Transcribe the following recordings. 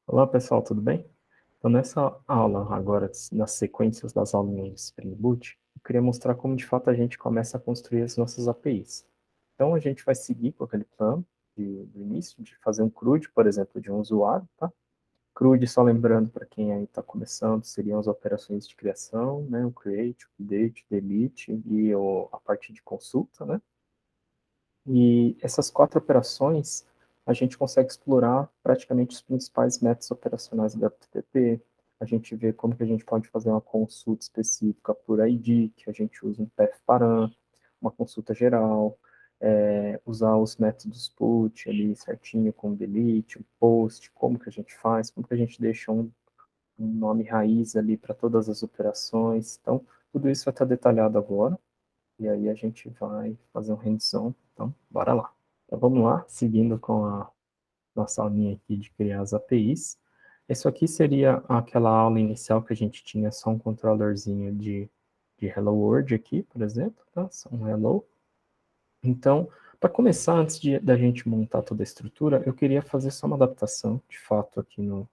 Olá pessoal, tudo bem? Então nessa aula agora, nas sequências das aulinhas de Spring Boot, eu queria mostrar como de fato a gente começa a construir as nossas APIs. Então a gente vai seguir com aquele plano do início, de fazer um CRUD, por exemplo, de um usuário, tá? CRUD, só lembrando para quem aí está começando, seriam as operações de criação, né? O create, o update, o delete e a parte de consulta, né? E essas quatro operações, a gente consegue explorar praticamente os principais métodos operacionais do FTP. A gente vê como que a gente pode fazer uma consulta específica por ID, que a gente usa um param, uma consulta geral, usar os métodos put ali certinho com delete, o post, como que a gente faz, como que a gente deixa um nome raiz ali para todas as operações. Então, tudo isso vai estar detalhado agora. E aí a gente vai fazer um hands-on. Então, bora lá. Então, vamos lá, seguindo com a nossa aulinha aqui de criar as APIs. Isso aqui seria aquela aula inicial que a gente tinha só um controllerzinho de Hello World aqui, por exemplo, tá? Só um Hello. Então, para começar, antes da gente montar toda a estrutura, eu queria fazer só uma adaptação, de fato, aqui na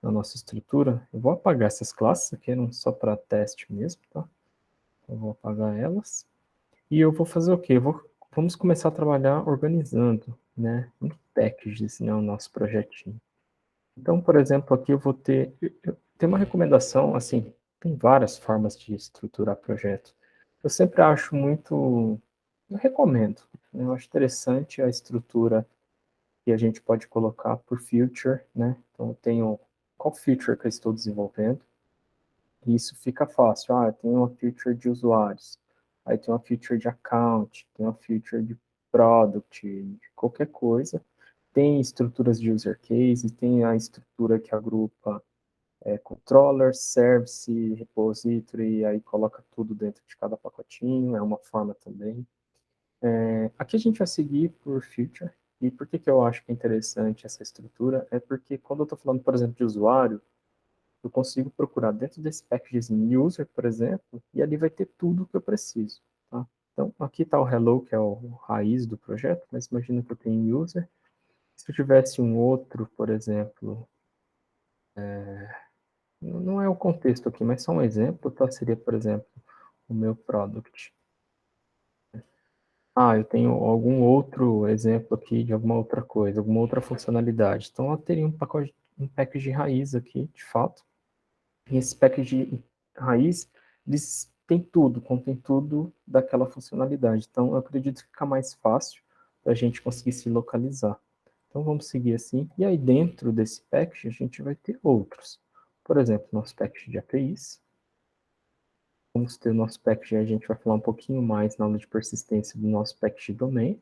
nossa estrutura. Eu vou apagar essas classes aqui, eram só para teste mesmo, tá? Então, eu vou apagar elas. E eu vou fazer o quê? Vamos começar a trabalhar organizando, né, em packages, né, o nosso projetinho. Então, por exemplo, aqui tem uma recomendação, assim, tem várias formas de estruturar projeto. Eu sempre acho eu recomendo, né, eu acho interessante a estrutura que a gente pode colocar por feature, né, então eu tenho qual feature que eu estou desenvolvendo, e isso fica fácil. Ah, tem uma feature de usuários, aí tem uma feature de account, tem uma feature de product, de qualquer coisa. Tem estruturas de user case, tem a estrutura que agrupa controller, service, repository, aí coloca tudo dentro de cada pacotinho, é uma forma também. Aqui a gente vai seguir por feature, e por que eu acho que é interessante essa estrutura? É porque quando eu estou falando, por exemplo, de usuário, eu consigo procurar dentro desse package user, por exemplo, e ali vai ter tudo que eu preciso. Tá? Então, aqui está o hello, que é o raiz do projeto, mas imagina que eu tenho user. Se eu tivesse um outro, por exemplo, não é o contexto aqui, mas só um exemplo, tá? Seria, por exemplo, o meu product. Ah, eu tenho algum outro exemplo aqui de alguma outra coisa, alguma outra funcionalidade. Então, eu teria um package raiz aqui, de fato. E esse package raiz, eles têm tudo, contém tudo daquela funcionalidade. Então, eu acredito que fica mais fácil para a gente conseguir se localizar. Então, vamos seguir assim. E aí, dentro desse package, a gente vai ter outros. Por exemplo, nosso package de APIs. Vamos ter o nosso package, a gente vai falar um pouquinho mais na aula de persistência do nosso package de domain.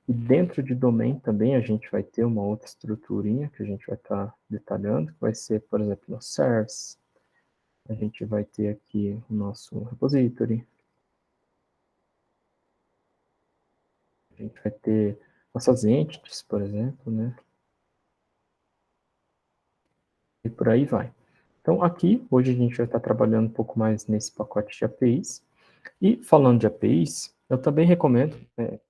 E dentro de domain também a gente vai ter uma outra estruturinha que a gente vai estar detalhando, que vai ser, por exemplo, o service. A gente vai ter aqui o nosso repository. A gente vai ter nossas entities, por exemplo, né? E por aí vai. Então, aqui, hoje a gente vai estar trabalhando um pouco mais nesse pacote de APIs. E falando de APIs, eu também recomendo,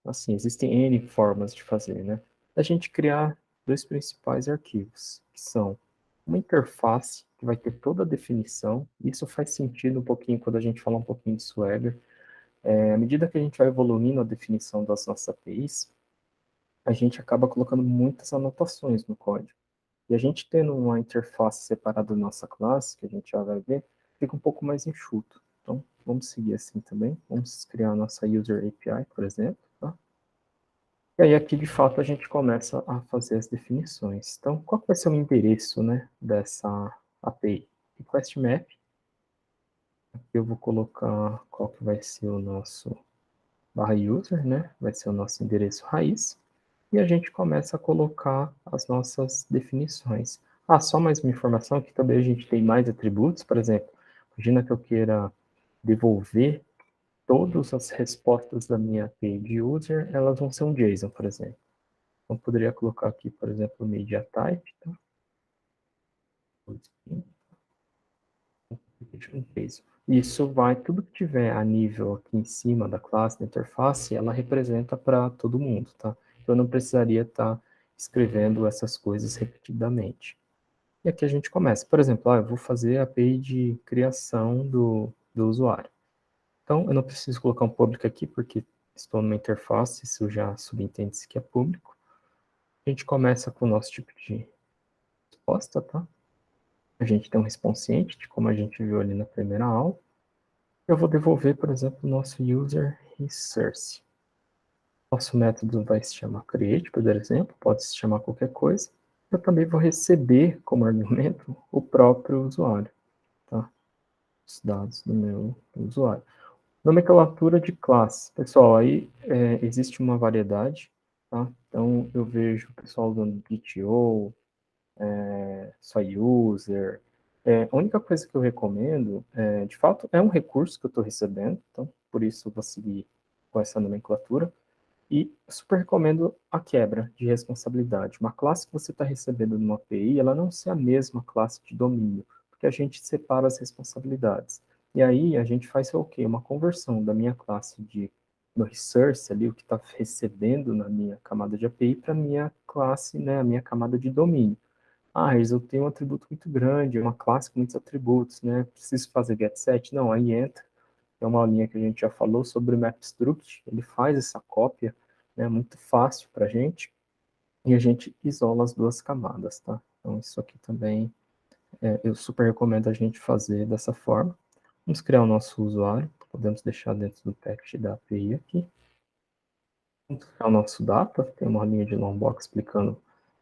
assim, existem N formas de fazer, né? A gente criar dois principais arquivos, que são uma interface, que vai ter toda a definição. Isso faz sentido um pouquinho quando a gente fala um pouquinho de Swagger. À medida que a gente vai evoluindo a definição das nossas APIs, a gente acaba colocando muitas anotações no código. E a gente tendo uma interface separada da nossa classe, que a gente já vai ver, fica um pouco mais enxuto. Então, vamos seguir assim também. Vamos criar a nossa User API, por exemplo. Tá? E aí, aqui, de fato, a gente começa a fazer as definições. Então, qual vai ser o endereço, né, dessa API? Request map. Aqui eu vou colocar qual que vai ser o nosso barra user, né? Vai ser o nosso endereço raiz. E a gente começa a colocar as nossas definições. Ah, só mais uma informação, que também a gente tem mais atributos, por exemplo, imagina que eu queira devolver todas as respostas da minha API de user, elas vão ser um JSON, por exemplo. Então, eu poderia colocar aqui, por exemplo, media type, tá? Isso vai, tudo que tiver a nível aqui em cima da classe, da interface, ela representa para todo mundo, tá? Então, eu não precisaria estar escrevendo essas coisas repetidamente. E aqui a gente começa. Por exemplo, eu vou fazer a API de criação do usuário. Então, eu não preciso colocar um público aqui, porque estou numa interface, isso já subentende-se que é público. A gente começa com o nosso tipo de resposta, tá? A gente tem um responsiente, de como a gente viu ali na primeira aula. Eu vou devolver, por exemplo, o nosso user resource. Nosso método vai se chamar create, por exemplo, pode se chamar qualquer coisa. Eu também vou receber como argumento o próprio usuário, tá? Os dados do meu usuário. Nomenclatura de classe. Pessoal, aí existe uma variedade, tá? Então, eu vejo o pessoal usando GTO, só user. A única coisa que eu recomendo, de fato, é um recurso que eu estou recebendo, então, por isso eu vou seguir com essa nomenclatura. E super recomendo a quebra de responsabilidade. Uma classe que você está recebendo numa API, ela não ser a mesma classe de domínio, porque a gente separa as responsabilidades. E aí a gente faz o quê? Uma conversão da minha classe de no resource ali, o que está recebendo na minha camada de API, para a minha classe, né, a minha camada de domínio. Mas eu tenho um atributo muito grande, uma classe com muitos atributos, né? Preciso fazer get set? Não, aí entra. É uma aulinha que a gente já falou sobre o MapStruct, ele faz essa cópia, né, muito fácil para a gente, e a gente isola as duas camadas, tá? Então isso aqui também eu super recomendo a gente fazer dessa forma. Vamos criar o nosso usuário, podemos deixar dentro do package da API aqui. Vamos criar o nosso data, tem uma linha de longbox explicando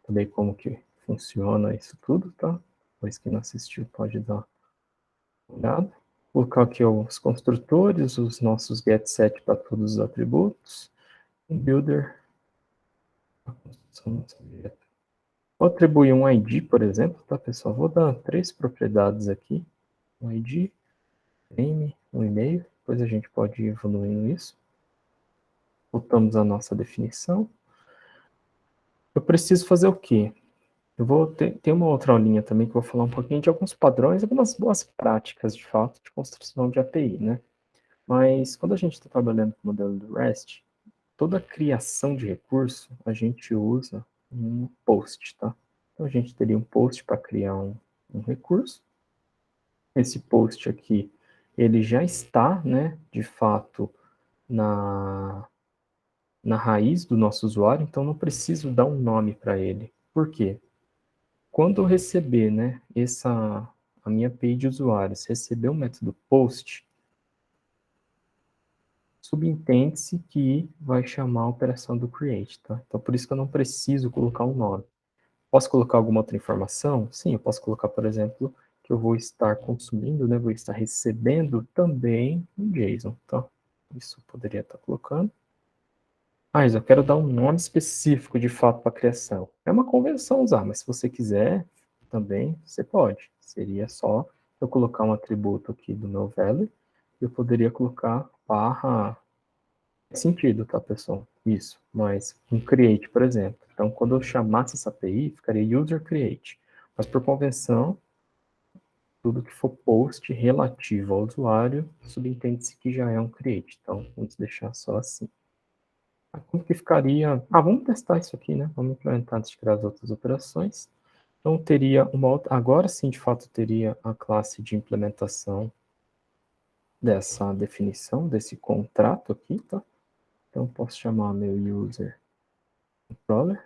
também como que funciona isso tudo, tá? Depois quem não assistiu pode dar uma olhada. Colocar aqui os construtores, os nossos getSet para todos os atributos. Um builder. Vou atribuir um ID, por exemplo, tá, pessoal? Vou dar 3 propriedades aqui. Um ID, name, um e-mail. Depois a gente pode ir evoluindo isso. Voltamos à nossa definição. Eu preciso fazer o quê? Eu vou ter uma outra aulinha também que eu vou falar um pouquinho de alguns padrões, algumas boas práticas, de fato, de construção de API, né? Mas quando a gente está trabalhando com o modelo do REST, toda criação de recurso, a gente usa um post, tá? Então, a gente teria um post para criar um recurso. Esse post aqui, ele já está, né, de fato, na raiz do nosso usuário, então não preciso dar um nome para ele. Por quê? Quando eu receber, né, a minha API de usuários, receber o método post, subentende-se que vai chamar a operação do create, tá? Então, por isso que eu não preciso colocar um nome. Posso colocar alguma outra informação? Sim, eu posso colocar, por exemplo, que eu vou estar consumindo, né, vou estar recebendo também um JSON, tá? Isso eu poderia estar colocando. Mas eu quero dar um nome específico, de fato, para a criação. É uma convenção usar, mas se você quiser, também você pode. Seria só eu colocar um atributo aqui do meu value, eu poderia colocar barra sentido, tá, pessoal? Isso, mas um create, por exemplo. Então, quando eu chamasse essa API, ficaria user create. Mas por convenção, tudo que for post relativo ao usuário, subentende-se que já é um create. Então, vamos deixar só assim. Como que ficaria... vamos testar isso aqui, né? Vamos implementar antes de criar as outras operações. Então, teria uma outra... Agora sim, de fato, teria a classe de implementação dessa definição, desse contrato aqui, tá? Então, posso chamar meu user controller.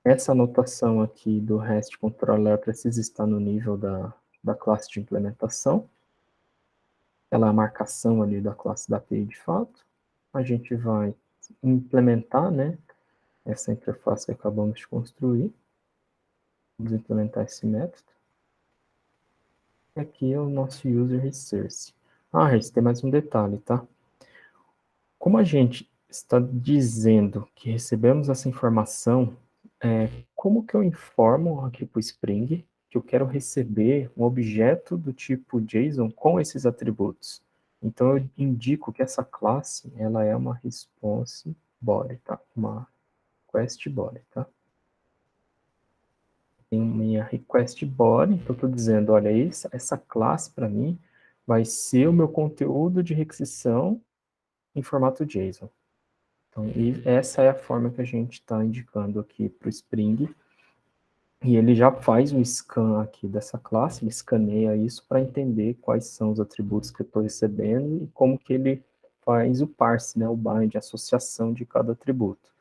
Essa anotação aqui do REST controller precisa estar no nível da classe de implementação. Ela é a marcação ali da classe da API de fato. A gente vai implementar, né, essa interface que acabamos de construir. Vamos implementar esse método. E aqui é o nosso user resource. Tem mais um detalhe, tá? Como a gente está dizendo que recebemos essa informação, como que eu informo aqui para o Spring que eu quero receber um objeto do tipo JSON com esses atributos? Então, eu indico que essa classe, ela é uma response body, tá? Uma request body, tá? Tem minha request body, então eu estou dizendo, olha, essa classe para mim vai ser o meu conteúdo de requisição em formato JSON. Então, essa é a forma que a gente está indicando aqui para o Spring E ele já faz um scan aqui dessa classe, ele escaneia isso para entender quais são os atributos que eu estou recebendo e como que ele faz o parse, né, o bind, a associação de cada atributo.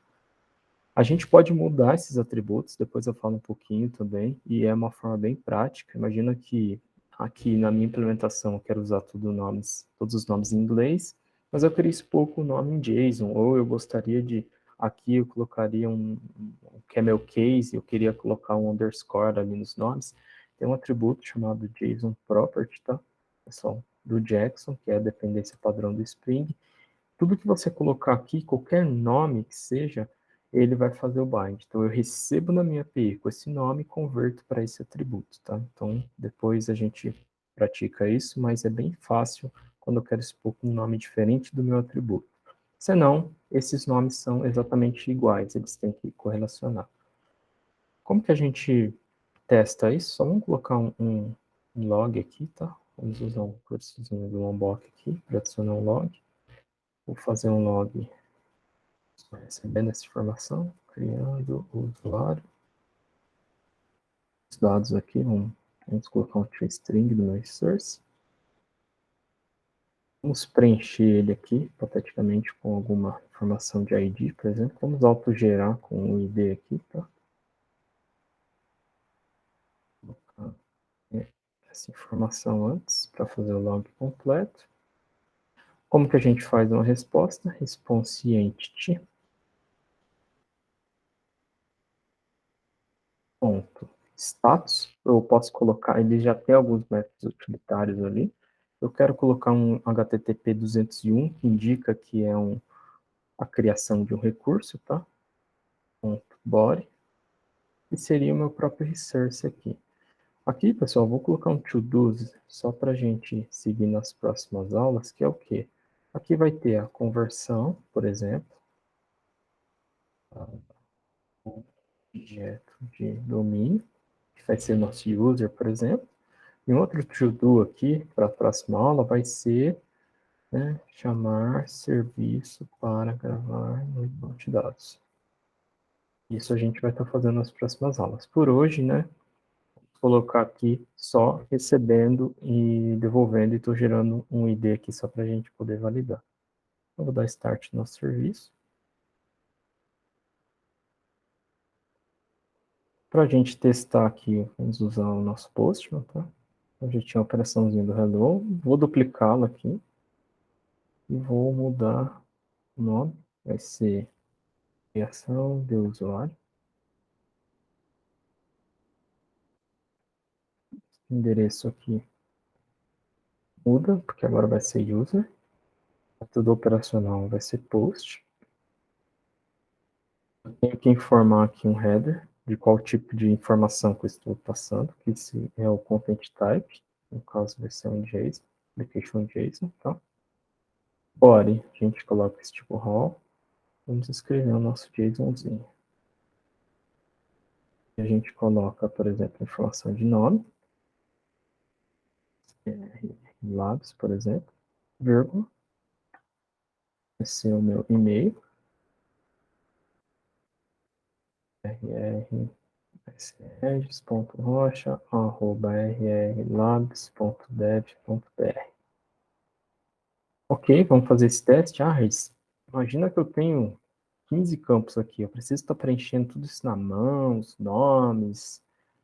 A gente pode mudar esses atributos, depois eu falo um pouquinho também, e é uma forma bem prática. Imagina que aqui na minha implementação eu quero usar todos os nomes em inglês, mas eu queria expor com o nome em JSON, ou eu gostaria de, aqui eu colocaria um camel case, eu queria colocar um underscore ali nos nomes. Tem um atributo chamado JSON property, tá? Pessoal, do Jackson, que é a dependência padrão do Spring, tudo que você colocar aqui, qualquer nome que seja, ele vai fazer o bind. Então, eu recebo na minha API com esse nome e converto para esse atributo, tá? Então, depois a gente pratica isso, mas é bem fácil quando eu quero expor com um nome diferente do meu atributo. Senão, esses nomes são exatamente iguais, eles têm que correlacionar. Como que a gente testa isso? Só vamos colocar um log aqui, tá? Vamos usar um cursozinho do Lombok aqui para adicionar um log. Vou fazer um log recebendo essa informação, criando o usuário. Os dados aqui, vamos colocar um toString do meu source. Vamos preencher ele aqui, hipoteticamente, com alguma informação de ID, por exemplo. Vamos autogerar com o ID aqui, tá? Vou colocar essa informação antes, para fazer o log completo. Como que a gente faz uma resposta? Response entity. Ponto. Status, eu posso colocar, ele já tem alguns métodos utilitários ali. Eu quero colocar um HTTP 201, que indica que é a criação de um recurso, tá? Ponto body. E seria o meu próprio resource aqui. Aqui, pessoal, vou colocar um to-do só para a gente seguir nas próximas aulas, que é o quê? Aqui vai ter a conversão, por exemplo, objeto de domínio, que vai ser nosso user, por exemplo. E um outro to-do aqui, para a próxima aula, vai ser, né, chamar serviço para gravar no banco de dados. Isso a gente vai estar fazendo nas próximas aulas. Por hoje, né, vou colocar aqui só recebendo e devolvendo, e estou gerando um ID aqui só para a gente poder validar. Eu vou dar start no nosso serviço. Para a gente testar aqui, vamos usar o nosso Postman, tá? A gente tinha a operaçãozinha do hello, vou duplicá-la aqui e vou mudar o nome, vai ser criação de usuário, endereço aqui muda, porque agora vai ser user, tudo operacional vai ser post. Eu tenho que informar aqui um header de qual tipo de informação que eu estou passando, que esse é o content type, no caso vai ser um JSON, application JSON, tá? Body, a gente coloca esse tipo raw, vamos escrever o nosso JSONzinho. E a gente coloca, por exemplo, informação de nome, labs, por exemplo, vírgula, esse é o meu e-mail, regis.rocha@rrlabs.dev.br. Ok, vamos fazer esse teste. Ah, Regis, imagina que eu tenho 15 campos aqui, eu preciso estar preenchendo tudo isso na mão, os nomes.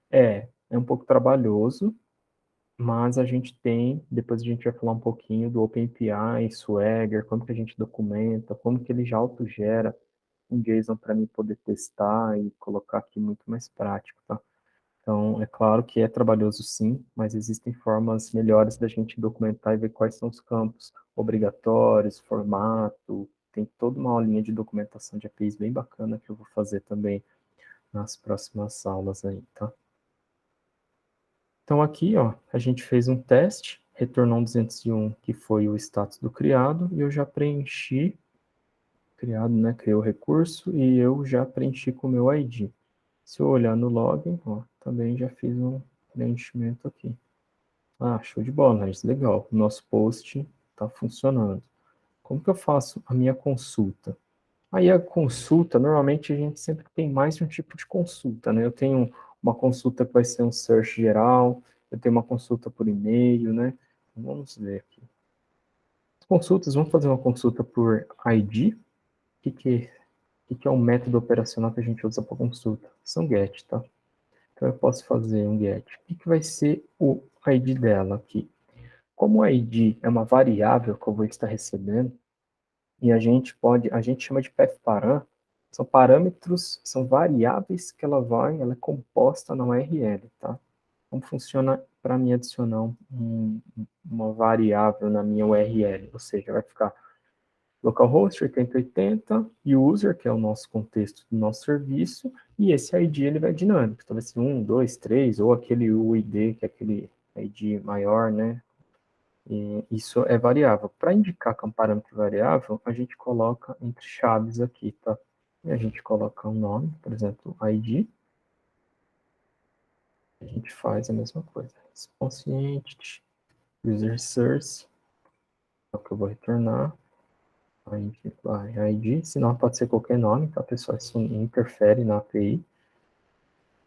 É um pouco trabalhoso, mas a gente tem, depois a gente vai falar um pouquinho do OpenAPI, Swagger, como que a gente documenta, como que ele já autogera um JSON para mim poder testar e colocar aqui muito mais prático, tá? Então, é claro que é trabalhoso sim, mas existem formas melhores da gente documentar e ver quais são os campos obrigatórios, formato, tem toda uma aulinha de documentação de APIs bem bacana que eu vou fazer também nas próximas aulas aí, tá? Então aqui, ó, a gente fez um teste, retornou um 201 que foi o status do criado, e eu já preenchi, criado, né, criei o recurso, e eu já preenchi com o meu ID. Se eu olhar no login, ó, também já fiz um preenchimento aqui. Ah, show de bola, Regis, legal. O nosso post está funcionando. Como que eu faço a minha consulta? Aí a consulta, normalmente a gente sempre tem mais de um tipo de consulta, né? Eu tenho uma consulta que vai ser um search geral, eu tenho uma consulta por e-mail, né? Vamos ver aqui. Consultas, vamos fazer uma consulta por ID. O que é um método operacional que a gente usa para consulta? São GET, tá? Então eu posso fazer um GET. O que vai ser o ID dela aqui? Como o ID é uma variável que eu vou estar recebendo, e a gente chama de path_param, são parâmetros, são variáveis que ela é composta na URL, tá? Como funciona para mim adicionar uma variável na minha URL? Ou seja, vai ficar localhost 8080 e user, que é o nosso contexto do nosso serviço, e esse ID ele vai dinâmico, então vai ser 1, 2, 3, ou aquele UID, que é aquele ID maior, né? E isso é variável. Para indicar que é um parâmetro variável, a gente coloca entre chaves aqui, tá? E a gente coloca um nome, por exemplo, ID. A gente faz a mesma coisa. Response entity, user source, é o que eu vou retornar. ID, senão pode ser qualquer nome, tá, pessoal? Isso não interfere na API.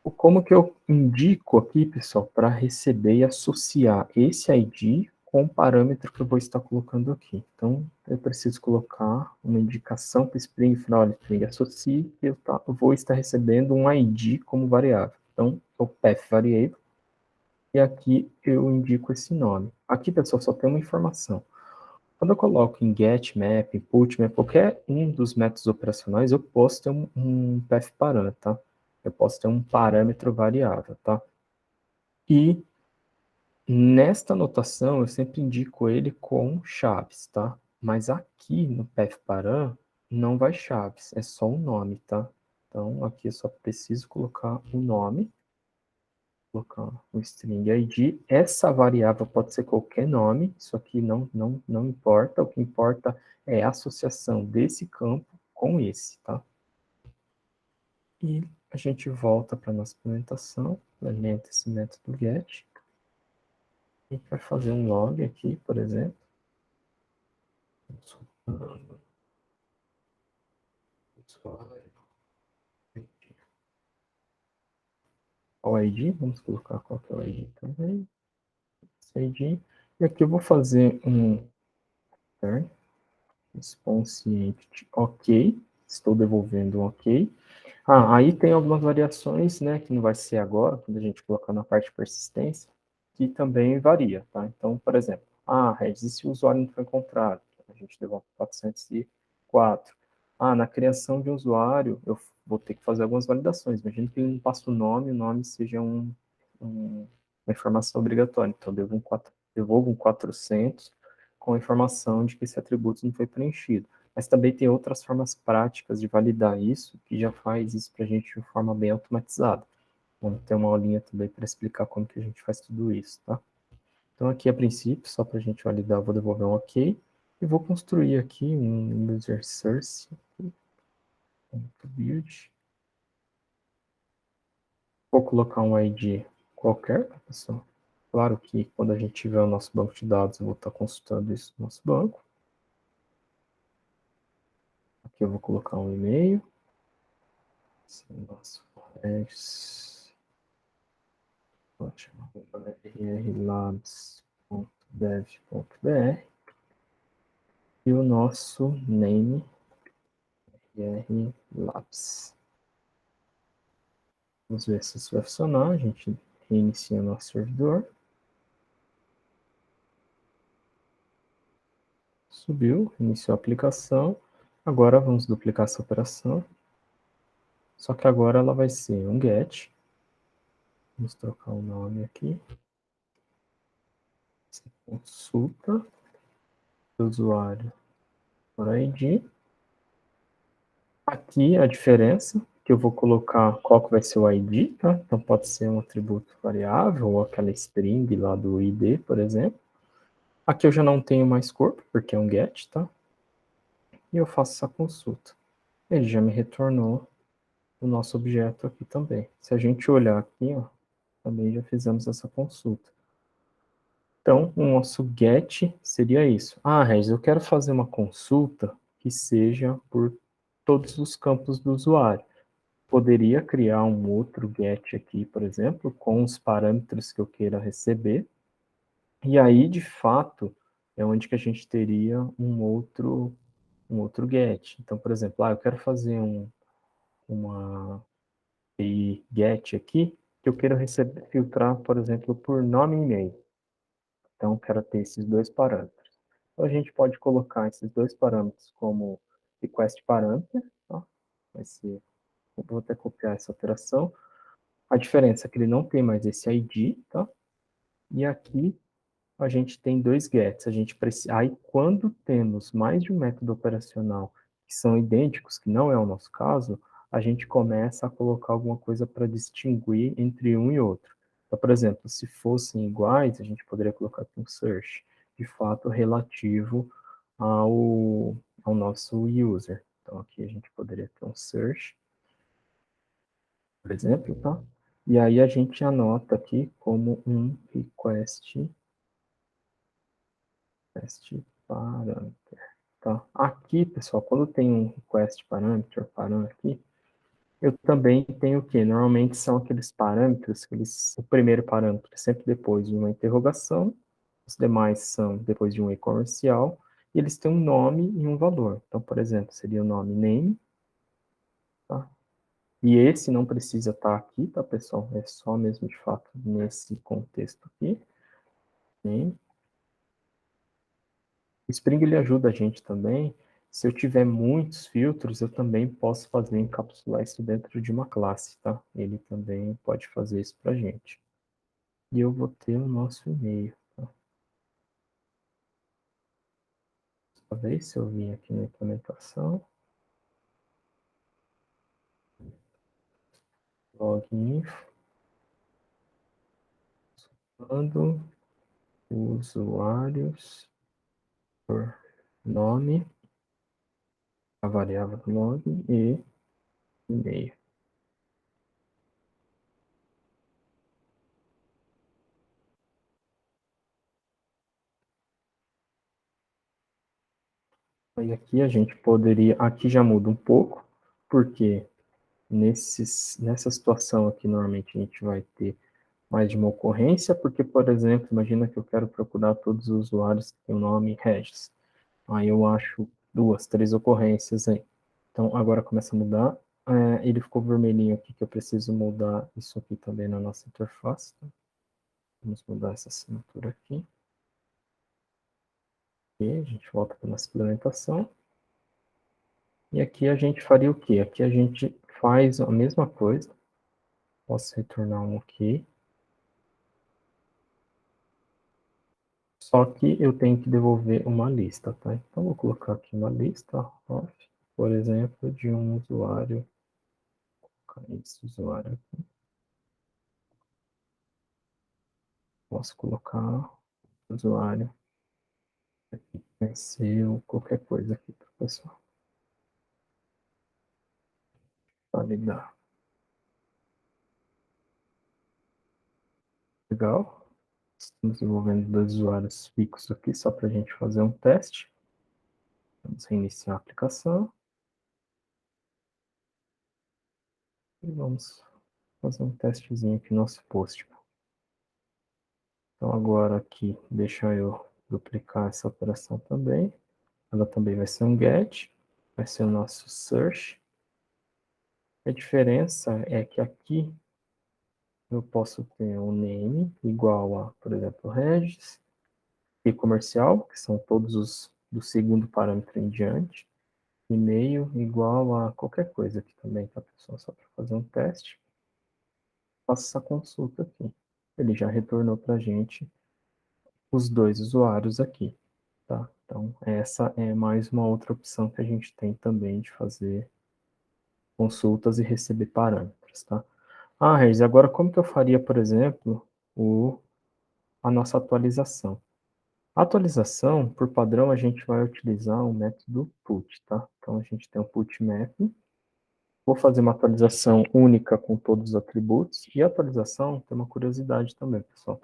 Como que eu indico aqui, pessoal, para receber e associar esse ID com o parâmetro que eu vou estar colocando aqui? Então, eu preciso colocar uma indicação para Spring, final Spring associe, e eu vou estar recebendo um ID como variável. Então, é o path variable, e aqui eu indico esse nome. Aqui, pessoal, só tem uma informação. Quando eu coloco em get, map, input, map, qualquer um dos métodos operacionais, eu posso ter um path parâmetro, tá? Eu posso ter um parâmetro variável, tá? E nesta anotação eu sempre indico ele com chaves, tá? Mas aqui no path param não vai chaves, é só um nome, tá? Então aqui eu só preciso colocar um nome, colocar o string ID. Essa variável pode ser qualquer nome, isso aqui não importa, o que importa é a associação desse campo com esse, tá? E a gente volta para a nossa implementação, implementa esse método get. A gente vai fazer um log aqui, por exemplo. O ID, vamos colocar qual que é o ID também. Esse ID. E aqui eu vou fazer um response entity ok. Estou devolvendo um ok. Aí tem algumas variações, né, que não vai ser agora, quando a gente colocar na parte de persistência, que também varia, tá? Então, por exemplo, Regis, se o usuário não foi encontrado, a gente devolve 404. Na criação de um usuário, eu vou ter que fazer algumas validações. Imagina que ele não passa o nome seja uma informação obrigatória. Então, devolvo um 400 com a informação de que esse atributo não foi preenchido. Mas também tem outras formas práticas de validar isso, que já faz isso para a gente de forma bem automatizada. Vamos ter uma aulinha também para explicar como que a gente faz tudo isso, tá? Então aqui a princípio, só para a gente validar, eu vou devolver um OK, e vou construir aqui um user source, build. Vou colocar um ID qualquer, tá, pessoal? Claro que quando a gente tiver o nosso banco de dados, eu vou estar consultando isso no nosso banco. Aqui eu vou colocar um e-mail. rlabs.dev.br e o nosso name rlabs. Vamos ver se isso vai funcionar. A gente reinicia nosso servidor. Subiu, iniciou a aplicação. Agora vamos duplicar essa operação. Só que agora ela vai ser um get. Vamos trocar o nome aqui. Consulta do usuário por ID. Aqui a diferença, que eu vou colocar qual que vai ser o ID, tá? Então pode ser um atributo variável ou aquela string lá do ID, por exemplo. Aqui eu já não tenho mais corpo, porque é um get, tá? E eu faço essa consulta. Ele já me retornou o nosso objeto aqui também. Se a gente olhar aqui, ó, também já fizemos essa consulta. Então, o nosso get seria isso. Regis, eu quero fazer uma consulta que seja por todos os campos do usuário. poderia criar um outro get aqui, por exemplo, com os parâmetros que eu queira receber, e aí, de fato, é onde que a gente teria um outro get. Então, por exemplo, eu quero fazer uma API get aqui, que eu quero filtrar, por exemplo, por nome e e-mail. Então, quero ter esses dois parâmetros. Então, a gente pode colocar esses dois parâmetros como request parameter, tá? Vai ser, vou até copiar essa operação. A diferença é que ele não tem mais esse ID, tá? E aqui a gente tem dois gets. A gente precisa. Aí, quando temos mais de um método operacional que são idênticos, que não é o nosso caso, a gente começa a colocar alguma coisa para distinguir entre um e outro. Então, por exemplo, se fossem iguais, a gente poderia colocar aqui um search, de fato, relativo ao nosso user. Então, aqui a gente poderia ter um search, por exemplo, tá? E aí a gente anota aqui como um request parameter. Tá? Aqui, pessoal, quando tem um request parameter aqui, eu também tenho o que? Normalmente são aqueles parâmetros, o primeiro parâmetro é sempre depois de uma interrogação, os demais são depois de um e-comercial, e eles têm um nome e um valor. Então, por exemplo, seria o nome name, tá? E esse não precisa estar aqui, tá, pessoal? É só mesmo, de fato, nesse contexto aqui. Name. O Spring ele ajuda a gente também. Se eu tiver muitos filtros, eu também posso fazer encapsular isso dentro de uma classe, tá? Ele também pode fazer isso para a gente. E eu vou ter o nosso e-mail, tá? Talvez se eu vim aqui na implementação, login, quando usuários por nome, a variável do login e e-mail. Aí aqui a gente poderia, aqui já muda um pouco, porque nessa situação aqui, normalmente a gente vai ter mais de uma ocorrência, porque, por exemplo, imagina que eu quero procurar todos os usuários que têm o nome Regis. Aí eu acho duas, três ocorrências aí. Então, agora começa a mudar. Ele ficou vermelhinho aqui, que eu preciso mudar isso aqui também na nossa interface. Tá? Vamos mudar essa assinatura aqui. E a gente volta para a nossa implementação. E aqui a gente faria o quê? Aqui a gente faz a mesma coisa. Posso retornar um OK. Só que eu tenho que devolver uma lista, tá? Então, vou colocar aqui uma lista, por exemplo, de um usuário. Vou colocar esse usuário aqui. Posso colocar usuário, venceu, qualquer coisa aqui para o pessoal. Validar. Legal. Estamos desenvolvendo dois usuários fixos aqui, só para a gente fazer um teste. Vamos reiniciar a aplicação. E vamos fazer um testezinho aqui no nosso post. Então, agora aqui, deixa eu duplicar essa operação também. Ela também vai ser um get, vai ser o nosso search. A diferença é que aqui eu posso ter um name igual a, por exemplo, Regis, e comercial, que são todos os do segundo parâmetro em diante, e-mail igual a qualquer coisa aqui também, tá, pessoal? Só para fazer um teste. Faça essa consulta aqui. Ele já retornou para a gente os dois usuários aqui, tá? Então, essa é mais uma outra opção que a gente tem também de fazer consultas e receber parâmetros, tá? Regis, agora como que eu faria, por exemplo, a nossa atualização? A atualização, por padrão, a gente vai utilizar o método put, tá? Então, a gente tem o put map. Vou fazer uma atualização única com todos os atributos. E a atualização tem uma curiosidade também, pessoal.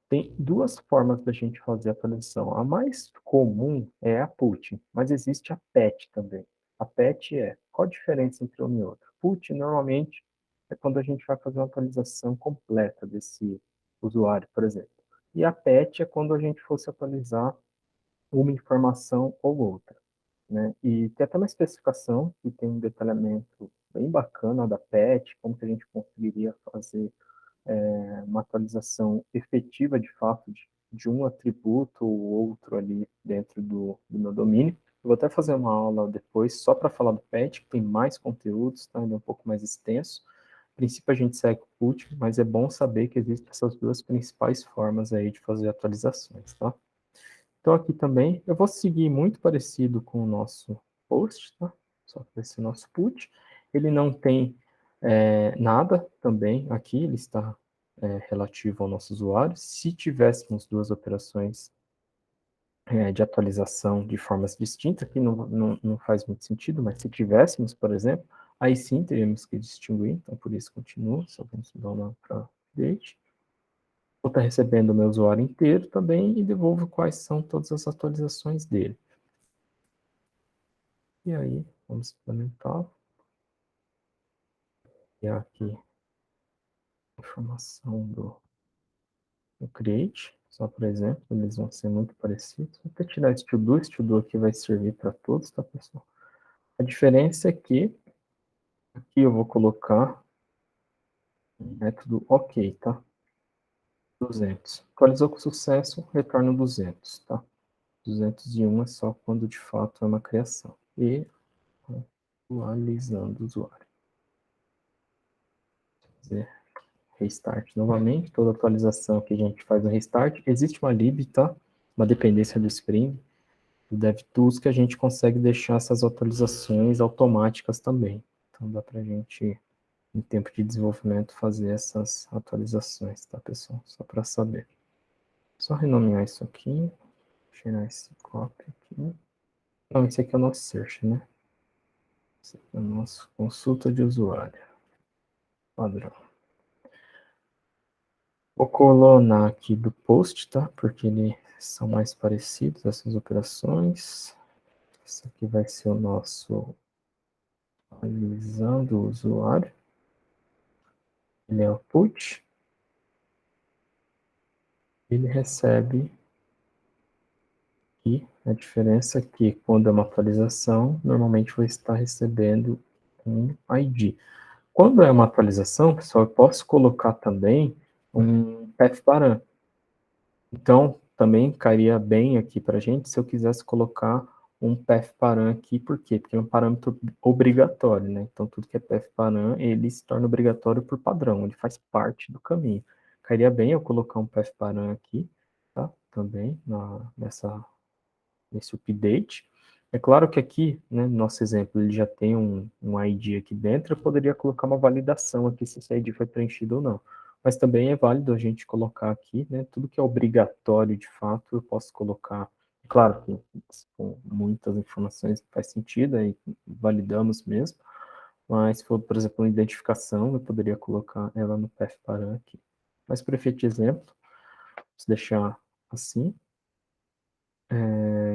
Tem duas formas da gente fazer a atualização. A mais comum é a put, mas existe a pet também. A pet é Qual a diferença entre um e outro? Put, normalmente, é quando a gente vai fazer uma atualização completa desse usuário, por exemplo. E a patch é quando a gente fosse atualizar uma informação ou outra, né? E tem até uma especificação que tem um detalhamento bem bacana da patch, como que a gente conseguiria fazer uma atualização efetiva, de fato, de um atributo ou outro ali dentro do meu domínio. Eu vou até fazer uma aula depois só para falar do patch, que tem mais conteúdos, tá? Ele é um pouco mais extenso. A princípio a gente segue o put, mas é bom saber que existem essas duas principais formas aí de fazer atualizações, tá? Então aqui também eu vou seguir muito parecido com o nosso post, tá? Só que esse nosso put, ele não tem nada também aqui, ele está relativo ao nosso usuário. Se tivéssemos duas operações de atualização de formas distintas, aqui não faz muito sentido, mas se tivéssemos, por exemplo, aí sim teríamos que distinguir, então por isso continua, só vamos dar uma para update. Vou estar recebendo o meu usuário inteiro também e devolvo quais são todas as atualizações dele. E aí, vamos implementar. E aqui, informação do create. Só, por exemplo, eles vão ser muito parecidos. Vou até tirar esse to do aqui vai servir para todos, tá, pessoal? A diferença é que aqui eu vou colocar um método ok, tá? 200. Atualizou com sucesso, retorno 200, tá? 201 é só quando de fato é uma criação. E atualizando o usuário. Fazer restart novamente. Toda atualização que a gente faz no restart. Existe uma lib, tá? Uma dependência do Spring, do DevTools, que a gente consegue deixar essas atualizações automáticas também. Então dá pra gente, em tempo de desenvolvimento, fazer essas atualizações, tá, pessoal? Só para saber. Só renomear isso aqui. Tirar esse copy aqui. Não, esse aqui é o nosso search, né? Esse aqui é o nosso consulta de usuário. Padrão. Vou colonar aqui do post, tá? Porque eles são mais parecidos, essas operações. Esse aqui vai ser o nosso atualizando o usuário. Ele é o put. Ele recebe aqui. A diferença é que quando é uma atualização, normalmente vai estar recebendo um ID. Quando é uma atualização, pessoal, eu posso colocar também um path Então, também cairia bem aqui para a gente se eu quisesse colocar um path aqui, por quê? Porque é um parâmetro obrigatório, né? Então, tudo que é path ele se torna obrigatório por padrão, ele faz parte do caminho. Cairia bem eu colocar um path aqui, tá? Também nesse update. É claro que aqui, né, no nosso exemplo, ele já tem um ID aqui dentro, eu poderia colocar uma validação aqui se esse ID foi preenchido ou não. Mas também é válido a gente colocar aqui, né, tudo que é obrigatório de fato, eu posso colocar. Claro que com muitas informações faz sentido, aí validamos mesmo, mas se for, por exemplo, uma identificação, eu poderia colocar ela no path aqui. Mas para efeito de exemplo, vamos deixar assim.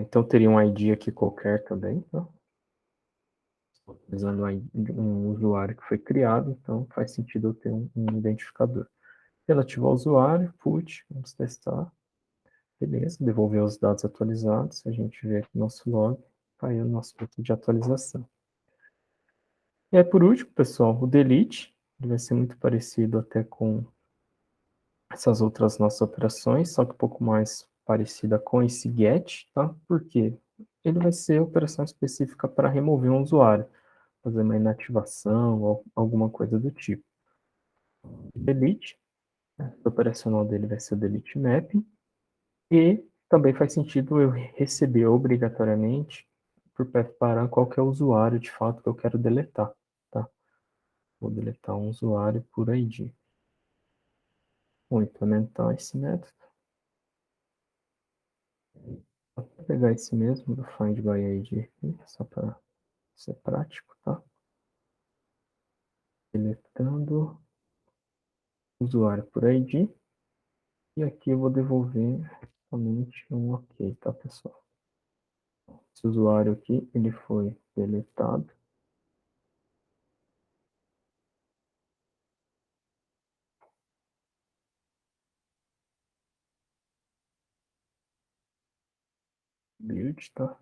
Então teria um ID aqui qualquer também, tá? Utilizando um usuário que foi criado, então faz sentido eu ter um identificador. Relativo ao usuário, put, vamos testar. Beleza, devolver os dados atualizados. A gente vê aqui no nosso log, tá aí o nosso método de atualização. E aí, por último, pessoal, o delete. Ele vai ser muito parecido até com essas outras nossas operações, só que um pouco mais parecida com esse get, tá? Por quê? Ele vai ser operação específica para remover um usuário, fazer uma inativação ou alguma coisa do tipo. Delete, o operacional dele vai ser o delete mapping, e também faz sentido eu receber obrigatoriamente por path qual que é o usuário de fato que eu quero deletar, tá? Vou deletar um usuário por ID. Vou implementar esse método. Vou pegar esse mesmo do find by ID aqui, só para ser prático, tá? Deletando usuário por ID. E aqui eu vou devolver somente um ok, tá, pessoal? Esse usuário aqui, ele foi deletado. build, tá?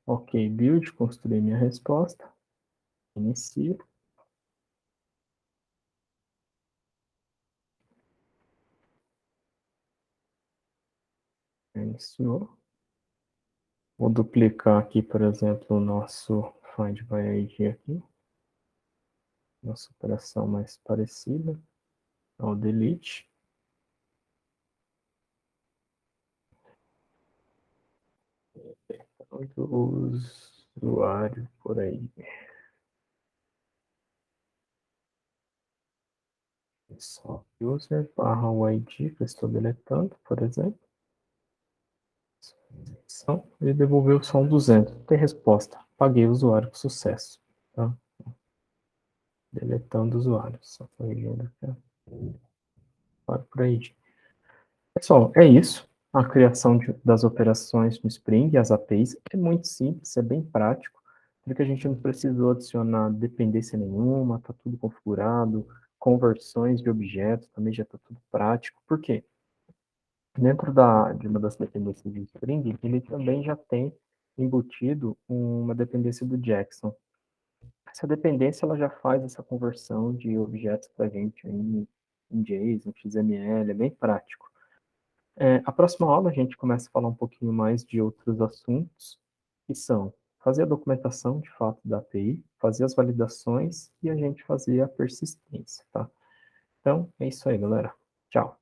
Ok, build, construir minha resposta. Inicio. Iniciou. Vou duplicar aqui, por exemplo, o nosso find by ID aqui. Nossa operação mais parecida ao delete. Do usuário por aí. Só user barra o ID que eu estou deletando, por exemplo. Ele devolveu só um 200. Tem resposta. Paguei o usuário com sucesso. Tá? Deletando o usuário. Só corrigindo aqui. Por aí. Pessoal, é isso. A criação das operações no Spring, as APIs, é muito simples, é bem prático, porque a gente não precisou adicionar dependência nenhuma, está tudo configurado, conversões de objetos também já está tudo prático. Por quê? Dentro de uma das dependências do Spring, ele também já tem embutido uma dependência do Jackson. Essa dependência ela já faz essa conversão de objetos para a gente em JSON, XML, é bem prático. A próxima aula a gente começa a falar um pouquinho mais de outros assuntos, que são fazer a documentação de fato da API, fazer as validações e a gente fazer a persistência, tá? Então, é isso aí, galera. Tchau.